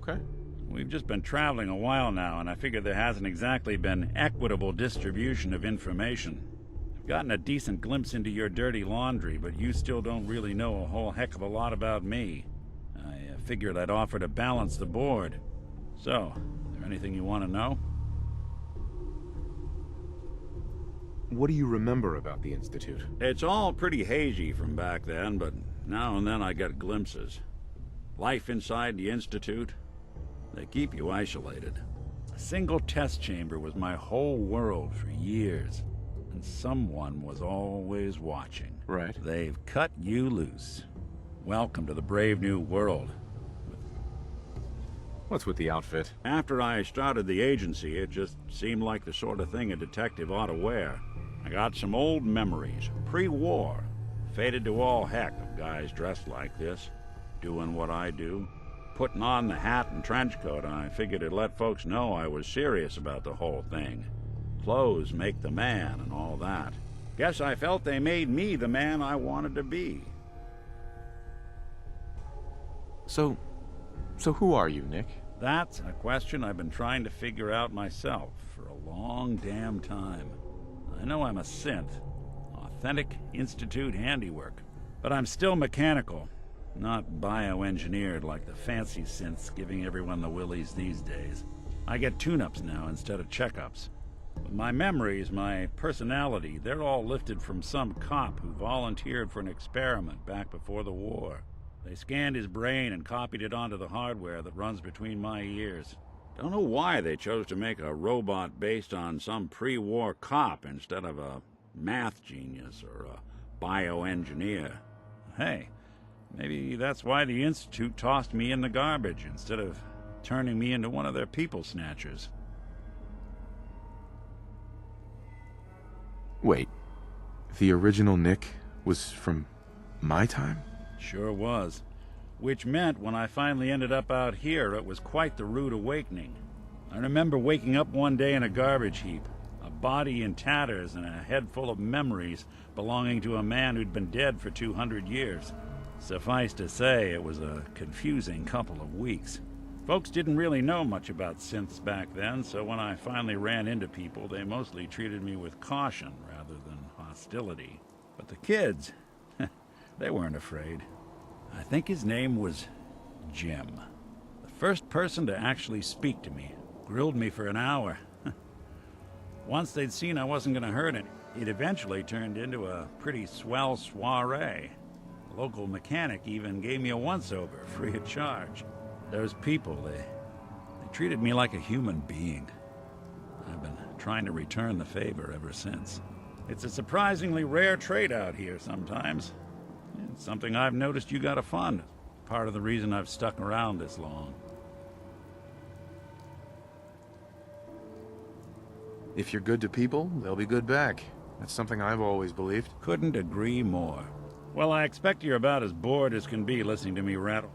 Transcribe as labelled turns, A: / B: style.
A: Okay.
B: We've just been traveling a while now, and I figure there hasn't exactly been equitable distribution of information. I've gotten a decent glimpse into your dirty laundry, but you still don't really know a whole heck of a lot about me. I figured I'd offer to balance the board. So, is there anything you want to know?
A: What do you remember about the Institute?
B: It's all pretty hazy from back then, but now and then I get glimpses. Life inside the Institute, they keep you isolated. A single test chamber was my whole world for years, and someone was always watching.
A: Right.
B: They've cut you loose. Welcome to the brave new world.
A: What's with the outfit?
B: After I started the agency, it just seemed like the sort of thing a detective ought to wear. I got some old memories, pre-war. Faded to all heck of guys dressed like this, doing what I do. Putting on the hat and trench coat, I figured it'd let folks know I was serious about the whole thing. Clothes make the man and all that. Guess I felt they made me the man I wanted to be.
A: So who are you, Nick?
B: That's a question I've been trying to figure out myself for a long damn time. I know I'm a synth, authentic Institute handiwork, but I'm still mechanical, not bioengineered like the fancy synths giving everyone the willies these days. I get tune-ups now instead of checkups. But my memories, my personality, they're all lifted from some cop who volunteered for an experiment back before the war. They scanned his brain and copied it onto the hardware that runs between my ears. Don't know why they chose to make a robot based on some pre-war cop instead of a math genius or a bioengineer. Hey, maybe that's why the Institute tossed me in the garbage instead of turning me into one of their people snatchers.
A: Wait, the original Nick was from my time?
B: Sure was. Which meant when I finally ended up out here, it was quite the rude awakening. I remember waking up one day in a garbage heap, a body in tatters and a head full of memories belonging to a man who'd been dead for 200 years. Suffice to say, it was a confusing couple of weeks. Folks didn't really know much about synths back then, so when I finally ran into people, they mostly treated me with caution rather than hostility. But the kids, they weren't afraid. I think his name was Jim. The first person to actually speak to me. Grilled me for an hour. Once they'd seen I wasn't going to hurt it eventually turned into a pretty swell soiree. The local mechanic even gave me a once-over, free of charge. Those people, they treated me like a human being. I've been trying to return the favor ever since. It's a surprisingly rare trait out here sometimes. It's something I've noticed you gotta fund. Part of the reason I've stuck around this long.
A: If you're good to people, they'll be good back. That's something I've always believed.
B: Couldn't agree more. Well, I expect you're about as bored as can be listening to me rattle.